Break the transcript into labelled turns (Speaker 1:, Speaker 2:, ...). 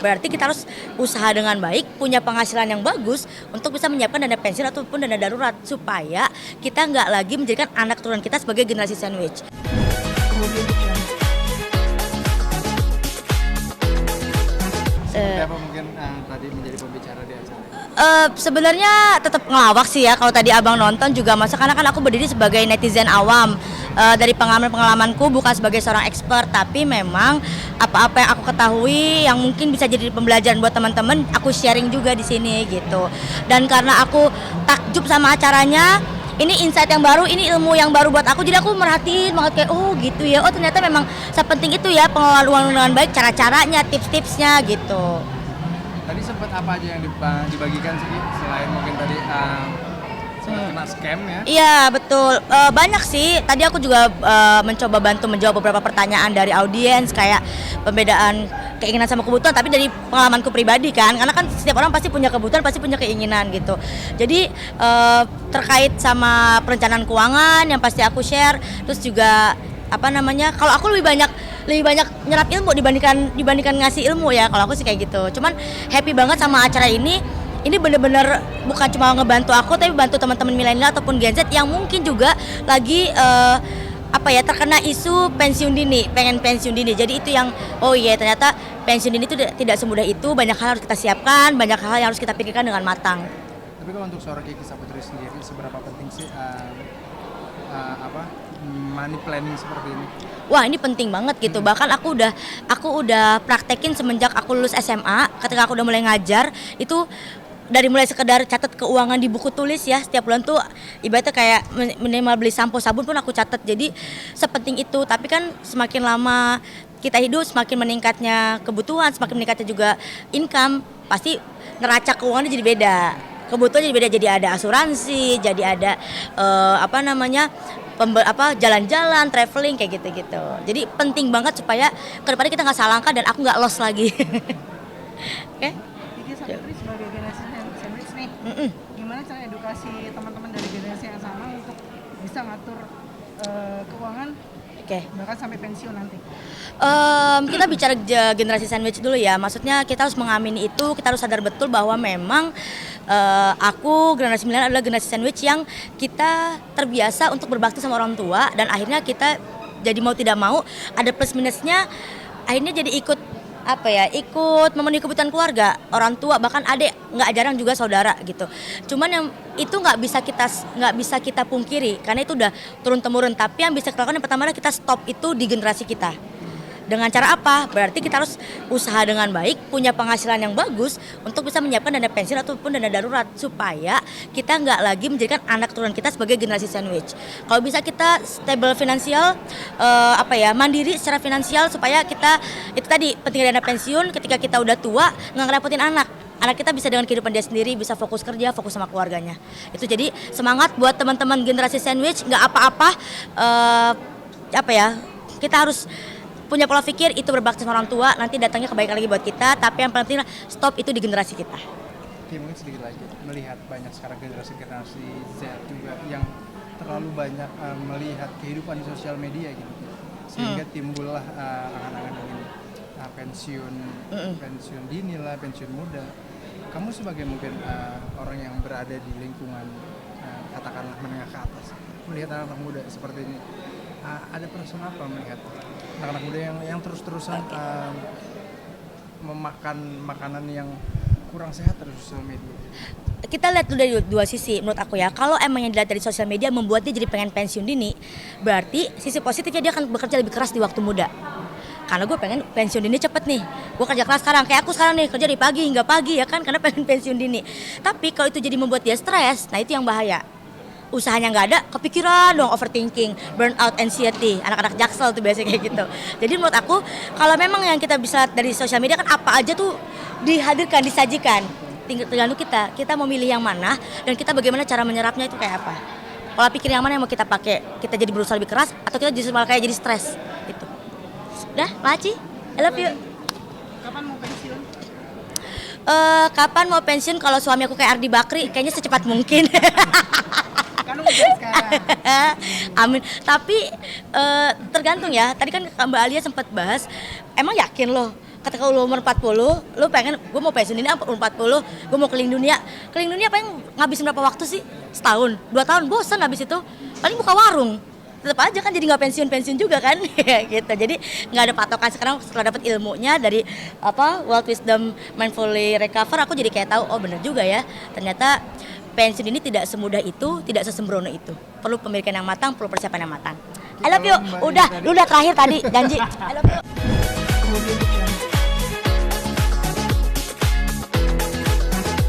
Speaker 1: berarti kita harus usaha dengan baik, punya penghasilan yang bagus untuk bisa menyiapkan dana pensiun ataupun dana darurat supaya kita nggak lagi menjadikan anak turunan kita sebagai generasi sandwich.
Speaker 2: Seperti apa mungkin tadi menjadi pembicara di acara?
Speaker 1: Sebenarnya tetap ngelawak sih ya kalau tadi abang nonton juga masa karena kan aku berdiri sebagai netizen awam dari pengalamanku bukan sebagai seorang expert tapi memang apa-apa yang aku ketahui yang mungkin bisa jadi pembelajaran buat teman-teman aku sharing juga di sini gitu. Dan karena aku takjub sama acaranya, ini insight yang baru, ini ilmu yang baru buat aku, jadi aku merhatiin banget kayak oh gitu ya, oh ternyata memang sepenting itu ya pengelolaan dengan baik, cara-caranya, tips-tipsnya gitu.
Speaker 2: Tadi sempat apa aja yang dibagikan sih selain mungkin tadi sempat kena scam ya?
Speaker 1: Iya betul, banyak sih. Tadi aku juga mencoba bantu menjawab beberapa pertanyaan dari audiens kayak pembedaan keinginan sama kebutuhan, tapi dari pengalamanku pribadi kan, karena kan setiap orang pasti punya kebutuhan, pasti punya keinginan gitu. Jadi terkait sama perencanaan keuangan yang pasti aku share, terus juga kalau aku lebih banyak nyerap ilmu dibandingkan ngasih ilmu ya, kalau aku sih kayak gitu. Cuman happy banget sama acara ini bener-bener bukan cuma ngebantu aku tapi bantu teman-teman milenial ataupun Gen Z yang mungkin juga lagi terkena isu pensiun dini, pengen pensiun dini. Jadi itu yang oh iya ternyata pensiun dini itu tidak semudah itu, banyak hal harus kita siapkan, banyak hal yang harus kita pikirkan dengan matang.
Speaker 2: Tapi kalau untuk seorang Kiki Saputri sendiri seberapa penting sih money planning seperti ini?
Speaker 1: Wah ini penting banget gitu, bahkan aku udah praktekin semenjak aku lulus SMA. Ketika aku udah mulai ngajar itu dari mulai sekedar catat keuangan di buku tulis ya, setiap bulan tuh ibaratnya kayak minimal beli sampo sabun pun aku catat. Jadi sepenting itu, tapi kan semakin lama kita hidup semakin meningkatnya kebutuhan, semakin meningkatnya juga income, pasti neraca keuangannya jadi beda, kebutuhan jadi beda, jadi ada asuransi, jadi ada jalan-jalan, traveling kayak gitu-gitu. Jadi penting banget supaya kedepannya kita nggak salah langkah dan aku nggak loss lagi. Oke?
Speaker 3: Kiki Saputri sebagai generasi sandwich nih, gimana cara edukasi teman-teman dari generasi yang sama untuk bisa ngatur keuangan bahkan sampai pensiun nanti?
Speaker 1: Kita bicara generasi sandwich dulu ya, maksudnya kita harus mengamini itu, kita harus sadar betul bahwa memang aku generasi milenial adalah generasi sandwich yang kita terbiasa untuk berbakti sama orang tua dan akhirnya kita jadi mau tidak mau ada plus minusnya, akhirnya jadi ikut memenuhi kebutuhan keluarga, orang tua, bahkan adik, nggak jarang juga saudara gitu. Cuman yang itu nggak bisa kita pungkiri karena itu udah turun temurun. Tapi yang bisa kita lakukan yang pertama adalah kita stop itu di generasi kita. Dengan cara apa? Berarti kita harus usaha dengan baik, punya penghasilan yang bagus untuk bisa menyiapkan dana pensiun ataupun dana darurat supaya kita nggak lagi menjadikan anak turunan kita sebagai generasi sandwich. Kalau bisa kita stable finansial, mandiri secara finansial supaya kita itu tadi pentingnya dana pensiun ketika kita udah tua nggak ngerepotin anak kita bisa dengan kehidupan dia sendiri, bisa fokus kerja, fokus sama keluarganya. Itu jadi semangat buat teman-teman generasi sandwich, nggak apa-apa, kita harus punya pola pikir itu berbakti sama orang tua, nanti datangnya kebaikan lagi buat kita, tapi yang penting stop itu di generasi kita.
Speaker 2: Oke, mungkin sedikit lagi melihat banyak sekarang generasi Z juga yang terlalu banyak melihat kehidupan di sosial media gitu, sehingga timbullah angan-angan ingin pensiun dini lah, pensiun muda. Kamu sebagai mungkin orang yang berada di lingkungan katakanlah menengah ke atas, melihat anak-anak muda seperti ini, ada perasaan apa melihat anak-anak muda yang terus-terusan memakan makanan yang kurang sehat dari sosial media?
Speaker 1: Kita lihat dulu dari dua sisi menurut aku ya. Kalau emang yang dilihat dari sosial media membuat dia jadi pengen pensiun dini, berarti sisi positifnya dia akan bekerja lebih keras di waktu muda. Karena gue pengen pensiun dini cepet nih, gue kerja keras sekarang, kayak aku sekarang nih kerja dari pagi hingga pagi ya kan, karena pengen pensiun dini. Tapi kalau itu jadi membuat dia stres, nah itu yang bahaya. Usahanya nggak ada, kepikiran dong, overthinking, burnout, anxiety, anak-anak Jaksel tuh biasanya kayak gitu. Jadi menurut aku kalau memang yang kita bisa lihat dari sosial media kan apa aja tuh dihadirkan, disajikan, tinggal kita mau milih yang mana dan kita bagaimana cara menyerapnya itu kayak apa. Pola pikir yang mana yang mau kita pakai, kita jadi berusaha lebih keras atau kita justru malah kayak jadi stres gitu. Udah, makasih, I love you.
Speaker 3: Kapan mau pensiun?
Speaker 1: Kapan mau pensiun? Kalau suami aku kayak Ardi Bakri, kayaknya secepat mungkin.
Speaker 3: Kan udah sekarang.
Speaker 1: Amin. Tapi tergantung ya. Tadi kan Mbak Alia sempat bahas, emang yakin loh ketika lu umur 40, lu pengen gue mau pensiun ini umur 40, gue mau keliling dunia. Keliling dunia pengen ngabisin berapa waktu sih? Setahun, 2 tahun, bosan habis itu. Paling buka warung. Tetap aja kan jadi nggak pensiun juga kan gitu. Jadi nggak ada patokan. Sekarang setelah dapat ilmunya dari World Wisdom Mindfully Recover, aku jadi kayak tahu oh bener juga ya, ternyata pensiun ini tidak semudah itu, tidak sesembrono itu. Perlu pemikiran yang matang, perlu persiapan yang matang. I love you. Udah terakhir tadi janji. I love you.
Speaker 3: Kemudian